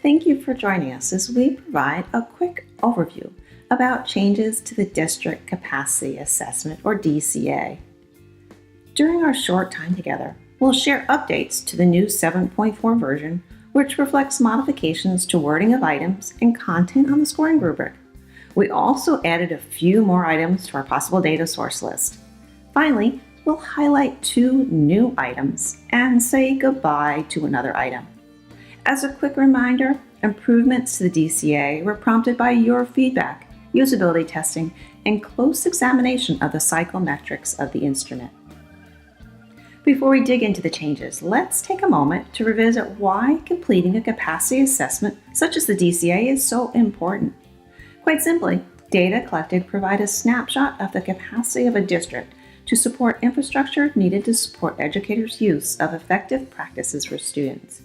Thank you for joining us as we provide a quick overview about changes to the District Capacity Assessment, or DCA. During our short time together, we'll share updates to the new 7.4 version, which reflects modifications to wording of items and content on the scoring rubric. We also added a few more items to our possible data source list. Finally, we'll highlight 2 new items and say goodbye to another item. As a quick reminder, improvements to the DCA were prompted by your feedback, usability testing, and close examination of the psychometrics of the instrument. Before we dig into the changes, let's take a moment to revisit why completing a capacity assessment such as the DCA is so important. Quite simply, data collected provide a snapshot of the capacity of a district to support infrastructure needed to support educators' use of effective practices for students.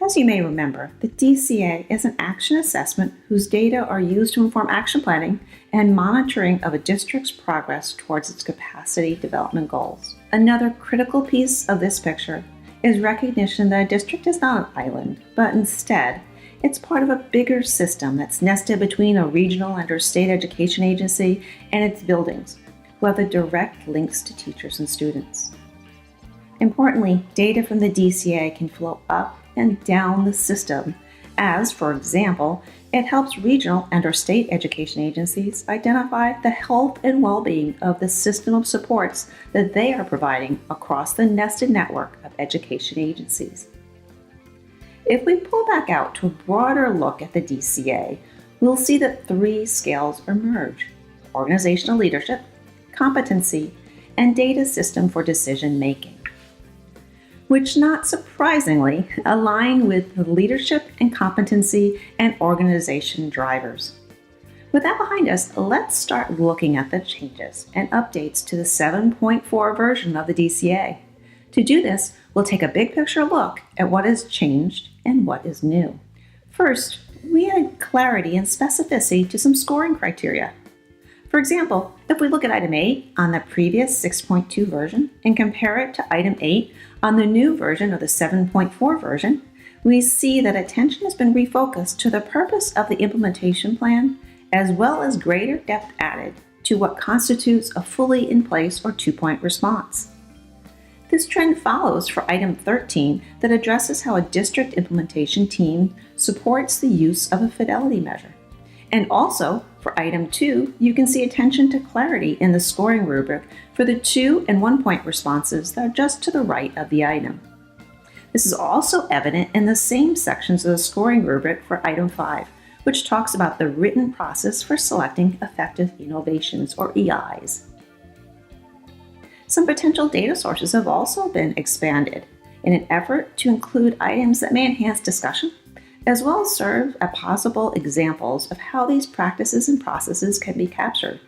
As you may remember, the DCA is an action assessment whose data are used to inform action planning and monitoring of a district's progress towards its capacity development goals. Another critical piece of this picture is recognition that a district is not an island, but instead, it's part of a bigger system that's nested between a regional and or state education agency and its buildings, who have the direct links to teachers and students. Importantly, data from the DCA can flow up and down the system, as, for example, it helps regional and or state education agencies identify the health and well-being of the system of supports that they are providing across the nested network of education agencies. If we pull back out to a broader look at the DCA, we'll see that 3 scales emerge: organizational leadership, competency, and data system for decision making, which not surprisingly align with the leadership and competency and organization drivers. With that behind us, let's start looking at the changes and updates to the 7.4 version of the DCA. To do this, we'll take a big picture look at what has changed and what is new. First, we add clarity and specificity to some scoring criteria. For example, if we look at item 8 on the previous 6.2 version and compare it to item 8 on the new version of the 7.4 version, we see that attention has been refocused to the purpose of the implementation plan, as well as greater depth added to what constitutes a fully in place or 2-point response. This trend follows for item 13 that addresses how a district implementation team supports the use of a fidelity measure. And also, for item 2, you can see attention to clarity in the scoring rubric for the 2- and 1-point responses that are just to the right of the item. This is also evident in the same sections of the scoring rubric for item 5, which talks about the written process for selecting effective innovations, or EIs. Some potential data sources have also been expanded in an effort to include items that may enhance discussion, as well as serve as possible examples of how these practices and processes can be captured.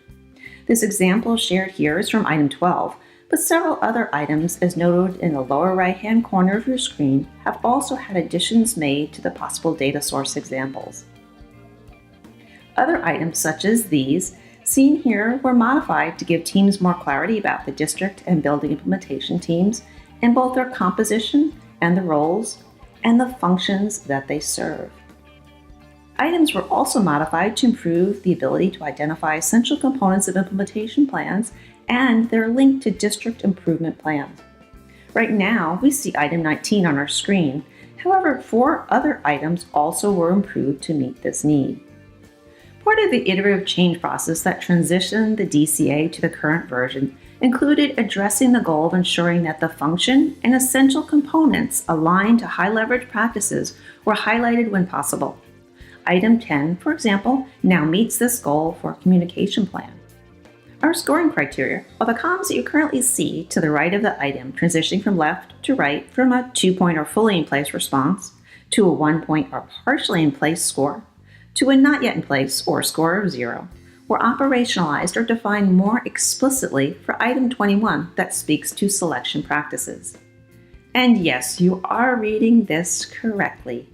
This example shared here is from item 12, but several other items, as noted in the lower right-hand corner of your screen, have also had additions made to the possible data source examples. Other items such as these, seen here, were modified to give teams more clarity about the district and building implementation teams in both their composition and the roles and the functions that they serve. Items were also modified to improve the ability to identify essential components of implementation plans and their link to district improvement plans. Right now, we see item 19 on our screen. However, 4 other items also were improved to meet this need. Part of the iterative change process that transitioned the DCA to the current version included addressing the goal of ensuring that the function and essential components aligned to high-leverage practices were highlighted when possible. Item 10, for example, now meets this goal for a communication plan. Our scoring criteria are the columns that you currently see to the right of the item, transitioning from left to right from a 2-point or fully in place response to a 1-point or partially in place score to a not yet in place or score of 0. Were operationalized or defined more explicitly for item 21 that speaks to selection practices. And yes, you are reading this correctly.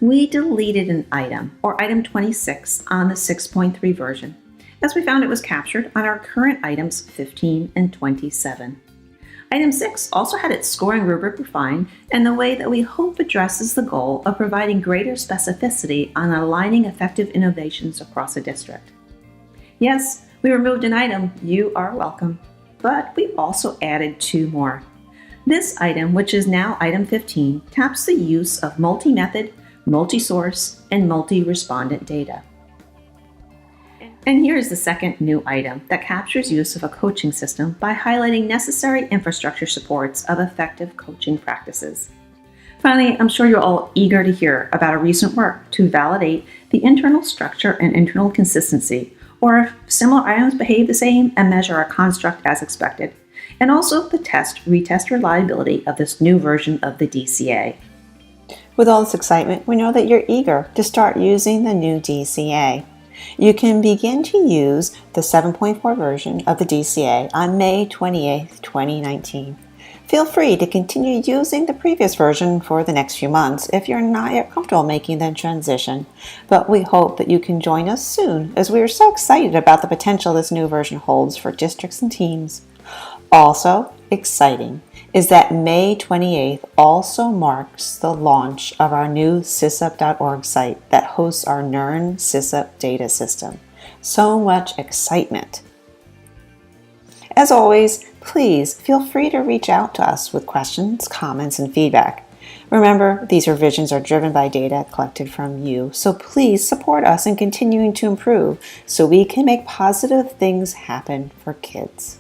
We deleted an item, or item 26, on the 6.3 version, as we found it was captured on our current items 15 and 27. Item 6 also had its scoring rubric refined in a way that we hope addresses the goal of providing greater specificity on aligning effective innovations across a district. Yes, we removed an item, you are welcome, but we also added 2 more. This item, which is now item 15, taps the use of multi-method, multi-source, and multi-respondent data. And here is the second new item that captures use of a coaching system by highlighting necessary infrastructure supports of effective coaching practices. Finally, I'm sure you're all eager to hear about a recent work to validate the internal structure and internal consistency, or if similar items behave the same and measure a construct as expected, and also the retest reliability of this new version of the DCA. With all this excitement, we know that you're eager to start using the new DCA. You can begin to use the 7.4 version of the DCA on May 28, 2019. Feel free to continue using the previous version for the next few months if you're not yet comfortable making the transition, but we hope that you can join us soon as we are so excited about the potential this new version holds for districts and teams. Also exciting is that May 28th also marks the launch of our new sysup.org site that hosts our NERN sysup data system. So much excitement! As always, please feel free to reach out to us with questions, comments, and feedback. Remember, these revisions are driven by data collected from you, so please support us in continuing to improve so we can make positive things happen for kids.